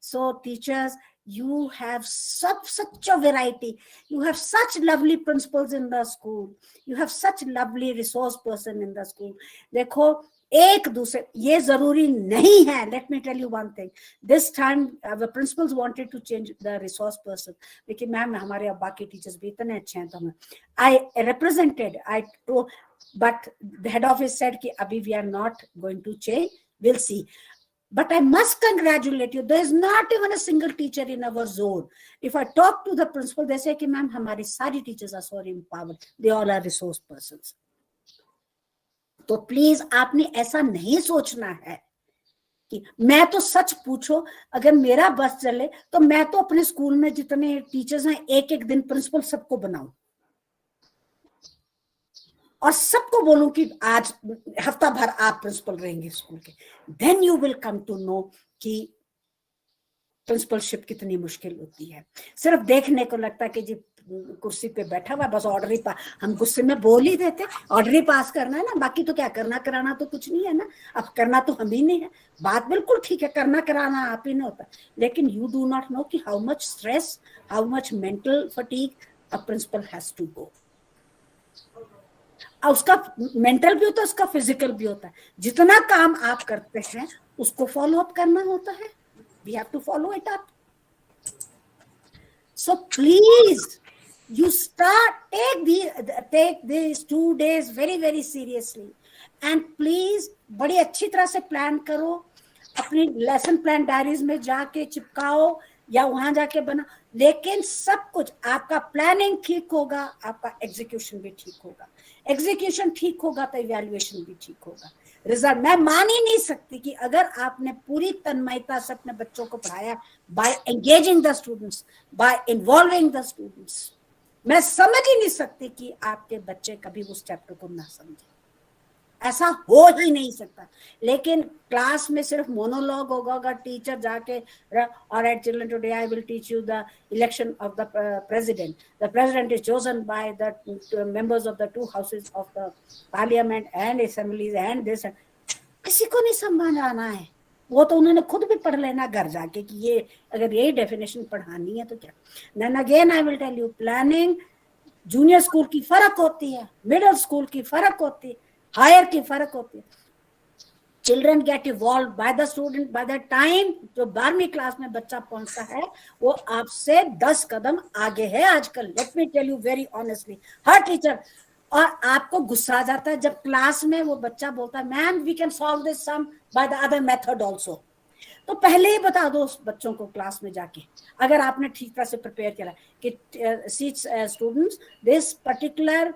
So teachers, you have such a variety. You have such lovely principals in the school. You have such lovely resource person in the school. देखो एक दूसरे, ये जरूरी नहीं है. Let me tell you one thing. This time the principals wanted to change the resource person. लेकिन ma'am हमारे अब बाकी टीचर्स भी इतने अच्छे हैं, तो I represented, but the head office said कि अभी we are not going to change. We'll see. But I must congratulate you. There is not even a single teacher in our zone. If I talk to the principal, they say कि ma'am हमारी सारी teachers are so empowered. They all are resource persons. तो please आपने ऐसा नहीं सोचना है कि मैं तो सच पूछो, अगर मेरा बस चले तो मैं तो अपने स्कूल में जितने टीचर्स हैं एक एक दिन प्रिंसिपल सबको बनाऊं और सबको बोलूं कि आज हफ्ता भर आप प्रिंसिपल रहेंगे स्कूल के. Then you will come to know कि प्रिंसिपलशिप कितनी मुश्किल होती है. सिर्फ देखने को लगता है कि जी कुर्सी पे बैठा हुआ बस ऑर्डर ही हम गुस्से में बोल ही देते, ऑर्डर ही पास करना है ना, बाकी तो क्या करना कराना तो कुछ नहीं है ना, अब करना तो हम ही नहीं है. बात बिल्कुल ठीक है, करना कराना आप ही नहीं होता, लेकिन यू डू नॉट नो कि how much stress, how much mental fatigue a principal has to go. उसका मेंटल भी होता है, उसका फिजिकल भी होता है. जितना काम आप करते हैं उसको फॉलो अप करना होता है. We have to follow it up. So please, you take these 2 days very, very seriously. And please, बड़ी अच्छी तरह से प्लान करो, अपनी लेसन प्लान डायरीज में जाके चिपकाओ या वहां जाके बना. लेकिन सब कुछ आपका प्लानिंग ठीक होगा, आपका एग्जीक्यूशन भी ठीक होगा. एग्जीक्यूशन ठीक होगा तो इवैल्यूएशन भी ठीक होगा. रिजल्ट मैं मान ही नहीं सकती कि अगर आपने पूरी तन्मयता से अपने बच्चों को पढ़ाया, by engaging the students, by involving the students, मैं समझ ही नहीं सकती कि आपके बच्चे कभी उस चैप्टर को ना समझे. ऐसा हो ही नहीं सकता. लेकिन क्लास में सिर्फ मोनोलॉग होगा, टीचर जाके alright children today I will teach you the election of the president. The president is chosen by the members of the 2 houses of the parliament and assemblies and this. किसी को नहीं समझ आना है. वो तो उन्होंने खुद भी पढ़ लेना घर जाके कि ये अगर यही डेफिनेशन पढ़ानी है तो क्या. Then again I will tell you, planning junior school की फर्क होती है, मिडिल स्कूल की फर्क होती है, हायर की फर्क होती है. Children gate evolve by the student. By the time जो 12वीं क्लास में बच्चा पहुंचता है वो आपसे 10 कदम आगे है आजकल. Let me tell you very honestly, हर टीचर. और आपको गुस्सा आ जाता है जब क्लास में वो बच्चा बोलता है ma'am we can solve this sum by the other method also. तो पहले ही बता दो उस बच्चों को क्लास में जाके, अगर आपने ठीक तरह से प्रिपेयर किया कि see students this particular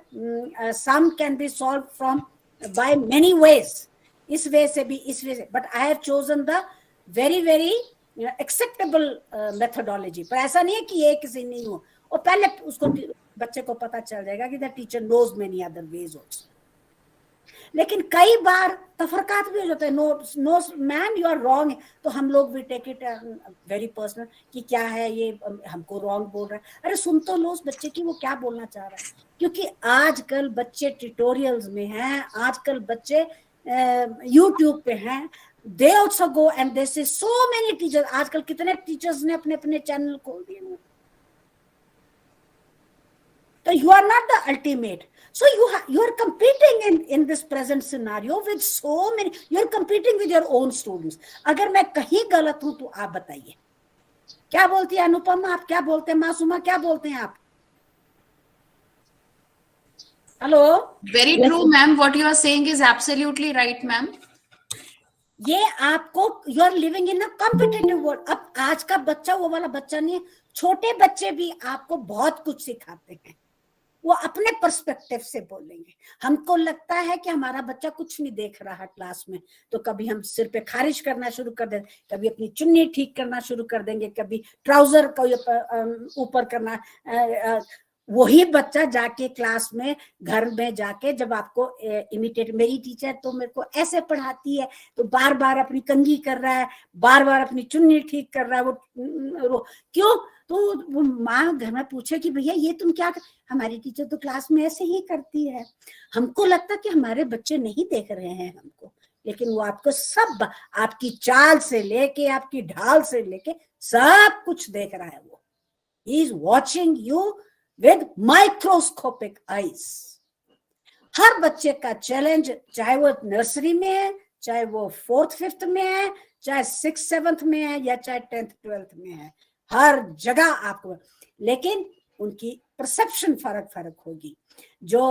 sum can be solved from by many ways, इस वे से भी, इस वे से, but I have chosen the very very acceptable methodology. पर ऐसा नहीं है कि एक से नहीं हो, और पहले उसको बच्चे को पता चल जाएगा कि the teacher knows many other ways also. लेकिन कई बार तफरकात भी हो जाते हैं. No ma'am you are wrong, तो हम लोग भी टेक इट वेरी पर्सनल कि क्या है ये हमको रॉन्ग बोल रहा है. अरे सुन तो लो उस बच्चे की वो क्या बोलना चाह रहा है. क्योंकि आजकल बच्चे ट्यूटोरियल्स में हैं, आजकल बच्चे यूट्यूब पे हैं. They also go and they से सो मेनी टीचर्स. आजकल कितने टीचर्स ने अपने अपने चैनल खोल दिए हैं. So you are not the ultimate. So you are competing in this present scenario with so many. You are competing with your own students. अगर मैं कहीं गलत हूं तो आप बताइए. क्या बोलती है अनुपमा, आप क्या बोलते हैं, मासूमा क्या बोलते हैं आप? Hello. Very true, ma'am. What you are saying is absolutely right, ma'am. ये आपको you are living in a competitive world. अब आज का बच्चा वो वाला बच्चा नहीं है. छोटे बच्चे भी आपको बहुत कुछ सिखाते हैं. वो अपने पर्सपेक्टिव से बोलेंगे. हमको लगता है कि हमारा बच्चा कुछ नहीं देख रहा है क्लास में, तो कभी हम सिर पे खारिश करना शुरू कर देंगे, कभी अपनी चुन्नी ठीक करना शुरू कर देंगे, कभी ट्राउजर को ऊपर करना. वही बच्चा जाके क्लास में, घर में जाके जब आपको इमिटेट, मेरी टीचर तो मेरे को ऐसे पढ़ाती है, तो बार बार अपनी कंघी कर रहा है, बार बार अपनी चुन्नी ठीक कर रहा है. वो क्यों? तो वो माँ घर में पूछे कि भैया ये तुम क्या हमारी टीचर तो क्लास में ऐसे ही करती है. हमको लगता कि हमारे बच्चे नहीं देख रहे हैं हमको, लेकिन वो आपको सब, आपकी चाल से लेके आपकी ढाल से लेके सब कुछ देख रहा है. वो he is watching you with microscopic eyes. हर बच्चे का चैलेंज, चाहे वो नर्सरी में है, चाहे वो 4th 5th में है, चाहे 6th 7th में है, या चाहे 10th 12th में है, हर जगह आपको. लेकिन उनकी परसेप्शन फर्क होगी. जो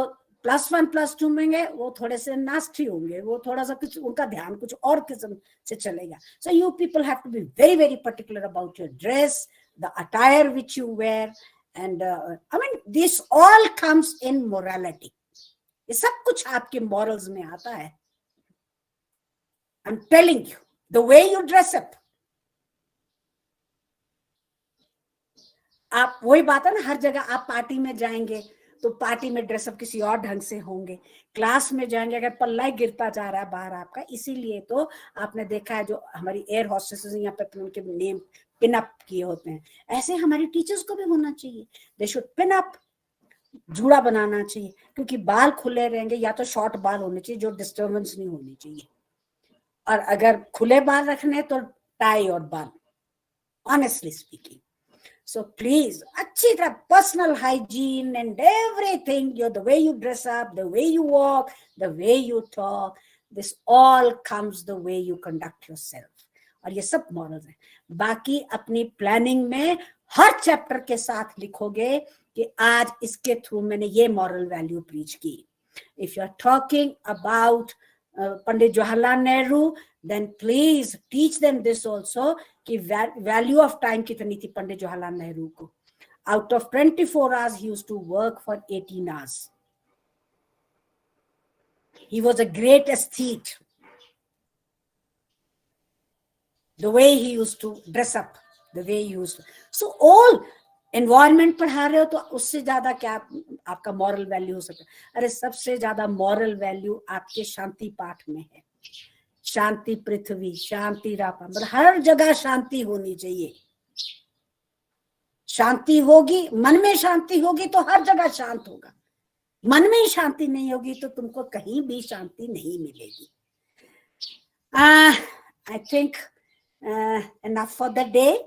+1 +2 में गए वो थोड़े से नास्टी होंगे, वो थोड़ा सा कुछ, उनका ध्यान कुछ और किस्म से चलेगा. So you people have to be very very particular about your dress, the attire which you wear. And I mean this all comes in morality. ये सब कुछ आपके morals में आता है. I'm telling you, the way you dress up. आप वही बात है ना, हर जगह आप पार्टी में जाएंगे तो पार्टी में ड्रेसअप किसी और ढंग से होंगे, क्लास में जाएंगे अगर पल्ला ही गिरता जा रहा है बाहर आपका, इसीलिए तो आपने देखा है जो हमारी एयर हॉस्टेसेस यहाँ पे उनके नेम पिन अप किए होते हैं, ऐसे हमारी टीचर्स को भी होना चाहिए, दे शुड पिन अप, जूड़ा बनाना चाहिए, क्योंकि बाल खुले रहेंगे, या तो शॉर्ट बाल होने चाहिए जो डिस्टर्बेंस नहीं होनी चाहिए, और अगर खुले बाल रखने तो टाई और बाल, ऑनेस्टली स्पीकिंग. So please, अच्छी तरह personal hygiene and everything, the way you dress up, the way you walk, the way you talk, this all comes the way you conduct yourself. और ये सब morals हैं. बाकी अपनी planning में हर chapter के साथ लिखोगे कि आज इसके through मैंने ये moral value preach की. If you are talking about Pandit Jawaharlal Nehru, then please teach them this also कि value of time कितनी थी पंडित जवाहरलाल नेहरू को. Out of 24 hours, he used to work for 18 hours. He was a great aesthete. The way he used to dress up, the way he used to. So all environment पढ़ा रहे हो तो उससे ज्यादा क्या आपका moral value हो सकता है? अरे सबसे ज्यादा moral value आपके शांति पाठ में है. शांति पृथ्वी, शांति रापा, मतलब हर जगह शांति होनी चाहिए. शांति होगी, मन में शांति होगी तो हर जगह शांत होगा. मन में ही शांति नहीं होगी तो तुमको कहीं भी शांति नहीं मिलेगी. I think enough for the day.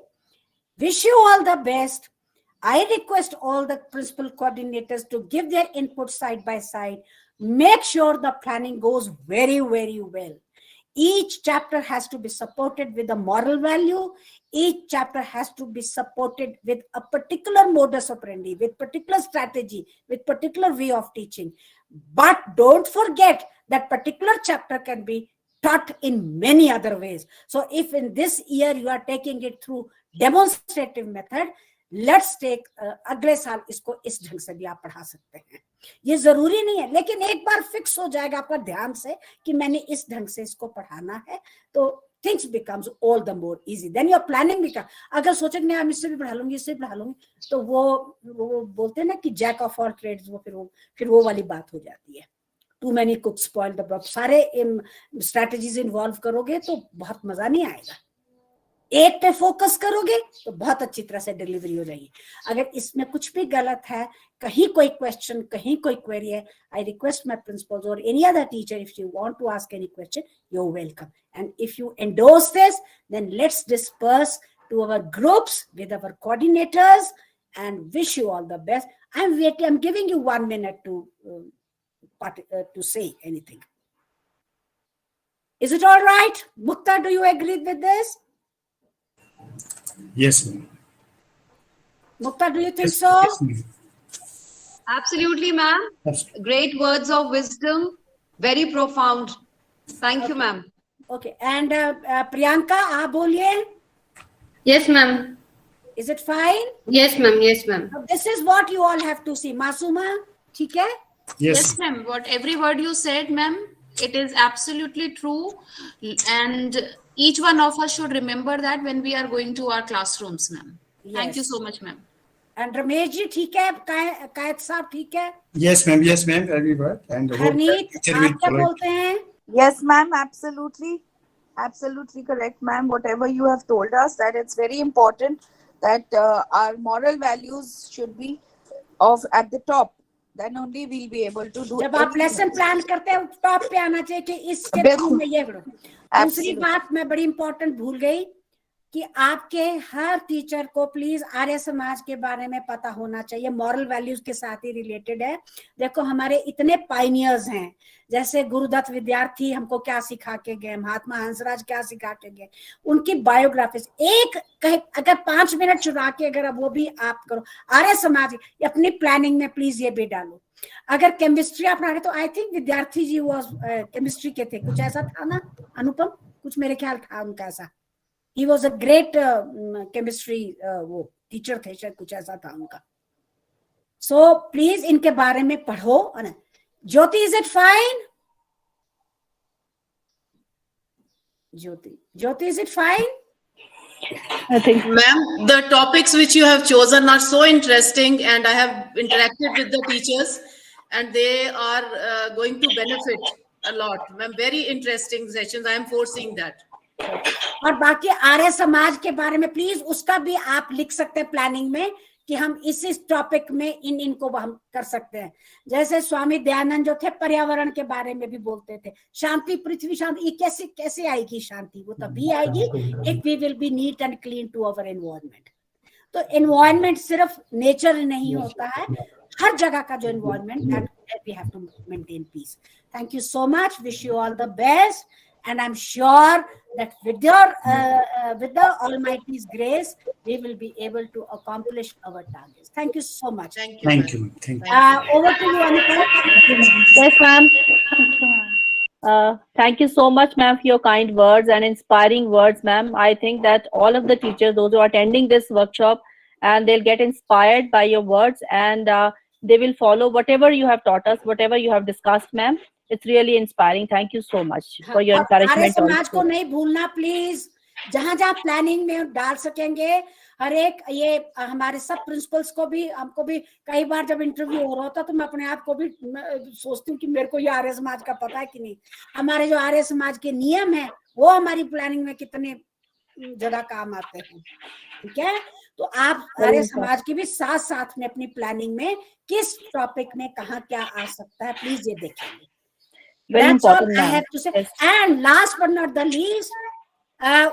Wish you all the best. I request all the principal coordinators to give their input side by side. Make sure the planning goes very, very well. Each chapter has to be supported with a moral value. Each chapter has to be supported with a particular modus operandi, with particular strategy, with particular way of teaching. But don't forget that particular chapter can be taught in many other ways. So if in this year you are taking it through demonstrative method, let's take अगले साल इसको इस ढंग से भी आप पढ़ा सकते हैं. ये जरूरी नहीं है, लेकिन एक बार फिक्स हो जाएगा आपका ध्यान से कि मैंने इस ढंग से इसको पढ़ाना है, तो things becomes all the more easy. Then your planning becomes. अगर सोचे कि मैं इससे भी पढ़ा लूंगी, इससे भी पढ़ा लूंगी, तो वो बोलते हैं ना कि जैक ऑफ ऑल ट्रेड्स, फिर वो वाली बात हो जाती है. Too many cooks spoil the broth. सारे strategies इन्वॉल्व करोगे तो बहुत मजा नहीं आएगा. एक पे फोकस करोगे तो बहुत अच्छी तरह से डिलीवरी हो जाएगी. अगर इसमें कुछ भी गलत है, कहीं कोई क्वेश्चन, कहीं कोई क्वेरी है, आई रिक्वेस्ट माय प्रिंसिपल्स और any other teacher, if you want to ask any question, you are welcome. And if you endorse this, then let's disperse to our groups with our coordinators and wish you all the best. I'm giving you 1 minute to say anything. Is it all right? Mukta, do you agree with this? Yes, ma'am. Mukta, do you think Yes, so? yes, ma'am. Absolutely, ma'am. Absolutely. Great words of wisdom. Very profound. Thank you, ma'am. Okay. And Priyanka, आप बोलिए. Yes, ma'am. Is it fine? Yes, ma'am. Yes, ma'am. Now, this is what you all have to see. Masuma, ठीक है? Yes. Yes, ma'am. What every word you said, ma'am, it is absolutely true. And each one of us should remember that when we are going to our classrooms, ma'am. Thank you Yes. so much, ma'am. And Ramesh जी ठीक है? कायद साहब ठीक है? Yes, ma'am. Yes, ma'am. Every word. And hope that Harneet, teacher will आप क्या follow it. बोलते हैं? Yes, ma'am, absolutely. Absolutely correct, ma'am. Whatever you have told us, that it's very important that our moral values should be at the top. Then only we'll be able to do. जब आप lesson plan करते हैं top पे आना चाहिए कि इसके through में ये करो. दूसरी Absolutely. बात मैं बड़ी इंपॉर्टेंट भूल गई कि आपके हर टीचर को प्लीज आर्य समाज के बारे में पता होना चाहिए. मॉरल वैल्यूज के साथ ही रिलेटेड है. देखो हमारे इतने पाइनियर्स हैं, जैसे गुरुदत्त विद्यार्थी हमको क्या सिखा के गए, महात्मा हंसराज क्या सिखा के गए, उनकी बायोग्राफीज अगर 5 मिनट चुरा के अगर अब वो भी आप करो. आर्य समाज अपनी प्लानिंग में प्लीज ये भी डालो. अगर केमिस्ट्री आप पढ़ा रहे तो आई थिंक विद्यार्थी जी वो केमिस्ट्री के थे, कुछ ऐसा था ना अनुपम, कुछ मेरे ख्याल था उनका ऐसा. He was a great chemistry वो टीचर थे, शायद कुछ ऐसा था उनका. So please इनके बारे में पढ़ो. ज्योति, is it fine? Jyoti, is it fine? I think Ma'am, the topics which you have chosen are so interesting, and I have interacted with the teachers, and they are going to benefit a lot. Ma'am, very interesting sessions. I am foreseeing that. और बाकी आर्य समाज के बारे में please उसका भी आप लिख सकते हैं प्लानिंग में कि हम इस टॉपिक में इनको हम कर सकते हैं। जैसे स्वामी दयानंद जो थे पर्यावरण के बारे में भी बोलते थे, शांति पृथ्वी शांति, ये कैसे कैसे आएगी शांति? वो तभी आएगी if we will be neat and clean to our environment. तो एनवायरनमेंट सिर्फ नेचर नहीं होता है, हर जगह का जो environment that we have to maintain peace. Thank you so much, wish you all the best, and I'm sure that with the Almighty's grace, we will be able to accomplish our targets. Thank you so much. Thank you. Thank you. Thank you. Over to you, Anika. yes, ma'am. Thank you so much, ma'am, for your kind words and inspiring words, ma'am. I think that all of the teachers, those who are attending this workshop, and they'll get inspired by your words, and they will follow whatever you have taught us, whatever you have discussed, ma'am. It's really inspiring. Thank you so much for your encouragement. Arya Samaj को also. नहीं भूलना please, जहां जहां planning में डाल सकेंगे हर एक। ये हमारे सब प्रिंसिपल्स को भी, हमको भी कई बार जब इंटरव्यू हो रहा होता तो मैं अपने आप को भी सोचती हूँ कि मेरे को ये आर्य समाज का पता है कि नहीं। हमारे जो आर्य समाज के नियम है वो हमारी प्लानिंग में कितने ज्यादा काम आते हैं, ठीक है? तो आप आर्य समाज की भी साथ साथ में अपनी प्लानिंग में किस टॉपिक में कहाँ क्या आ सकता है, प्लीज ये देखेंगे। Very That's all important, I ma'am. have to say. Yes. And last but not the least,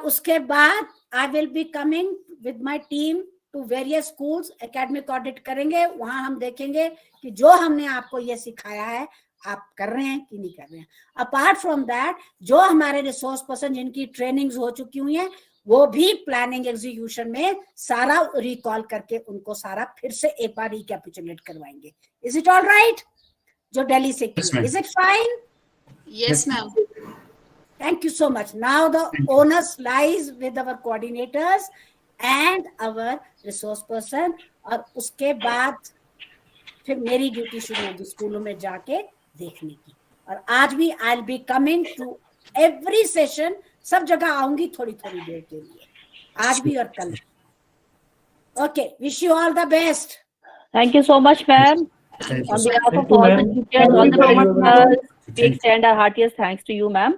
उसके बाद I will be coming with my team to various schools, academic audit करेंगे। वहां हम देखेंगे कि जो हमने आपको ये सिखाया है आप कर रहे हैं कि नहीं कर रहे हैं। अपार्ट फ्रॉम दैट, जो हमारे रिसोर्स पर्सन जिनकी ट्रेनिंग्स हो चुकी हुई हैं, वो भी प्लानिंग एग्जीक्यूशन में सारा रिकॉल करके उनको सारा फिर से एक बार रिकैपिचुलेट करवाएंगे। Is it all right? जो दिल्ली से, is it fine? Yes, ma'am. Thank you so much. Now the onus lies with our coordinators and our resource person, और उसके बाद फिर मेरी ड्यूटी शुरू होगी स्कूलों में जाके देखने की। और आज भी I'll be coming to every session, सब जगह आऊंगी थोड़ी थोड़ी देर के लिए, आज भी और कल। Okay, wish you all the best. Thank you so much, ma'am. Thank you. On sir. behalf of all the teachers, all the principals, we extend our heartiest thanks to you, ma'am,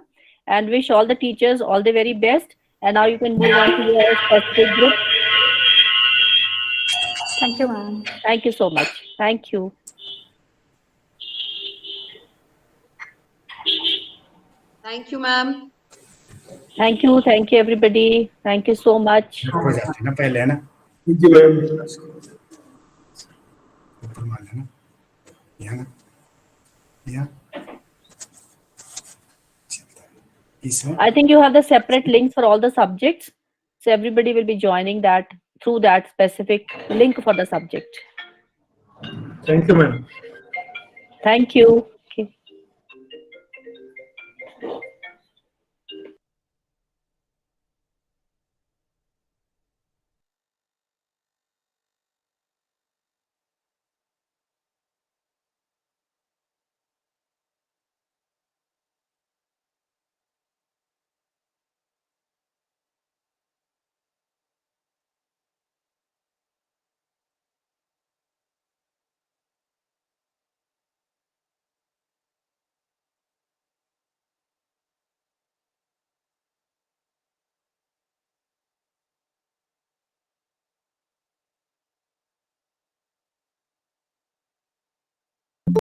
and wish all the teachers all the very best. And now you can move on to your specific group. Thank you, ma'am. Thank you so much. Thank you. Thank you, ma'am. Thank you. Thank you, everybody. Thank you so much. हो जाती है ना पहले, है ना? Thank you, ma'am. ऊपर मान लेना, यहाँ ना, यहाँ। इसमें I think you have the separate links for all the subjects. So everybody will be joining that through that specific link for the subject. Thank you, ma'am. Thank you.